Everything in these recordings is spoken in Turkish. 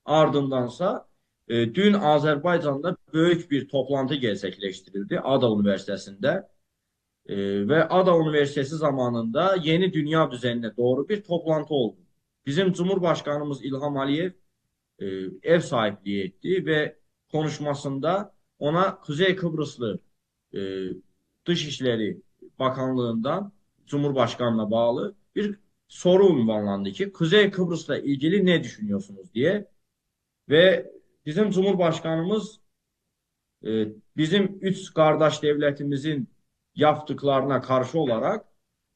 Ardındansa dün Azərbaycanda böyük bir toplantı gerçekleştirildi Ada Üniversitesi'nde. Ve Ada Üniversitesi zamanında yeni dünya düzenine doğru bir toplantı oldu. Bizim Cumhurbaşkanımız İlham Aliyev e, ev sahipliği etti ve konuşmasında ona Kuzey Kıbrıslı e, Dışişleri Bakanlığından Cumhurbaşkanına bağlı bir soru unvanlandı ki Kuzey Kıbrıs'la ilgili ne düşünüyorsunuz diye ve bizim Cumhurbaşkanımız e, bizim üç kardeş devletimizin yaptıklarına karşı olarak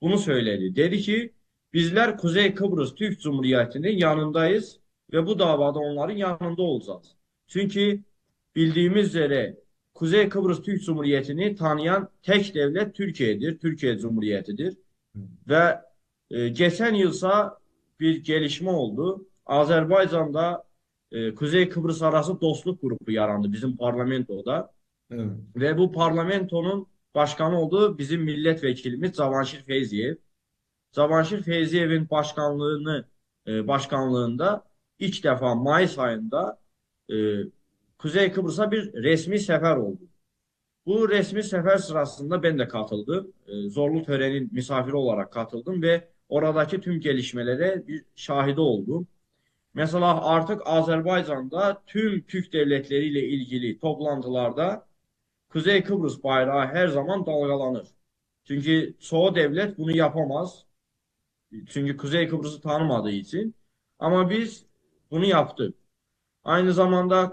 bunu söyledi. Dedi ki bizler Kuzey Kıbrıs Türk Cumhuriyeti'nin yanındayız ve bu davada onların yanında olacağız. Çünkü bildiğimiz üzere Kuzey Kıbrıs Türk Cumhuriyeti'ni tanıyan tek devlet Türkiye'dir, Türkiye Cumhuriyeti'dir. Ve geçen yılsa bir gelişme oldu. Azerbaycan'da Kuzey Kıbrıs arası dostluk grubu yarandı bizim parlamentoda. Evet. Ve bu parlamentonun başkanı olduğu bizim milletvekilimiz Cavanşir Feyziyev. Cavanşir Feyziyev'in başkanlığında ilk defa Mayıs ayında e, Kuzey Kıbrıs'a bir resmi sefer oldu. Bu resmi sefer sırasında ben de katıldım. Zorlu törenin misafiri olarak katıldım ve oradaki tüm gelişmelere bir şahidi oldum. Mesela artık Azerbaycan'da tüm Türk devletleriyle ilgili toplantılarda Kuzey Kıbrıs bayrağı her zaman dalgalanır. Çünkü çoğu devlet bunu yapamaz. Çünkü Kuzey Kıbrıs'ı tanımadığı için. Ama biz bunu yaptık. Aynı zamanda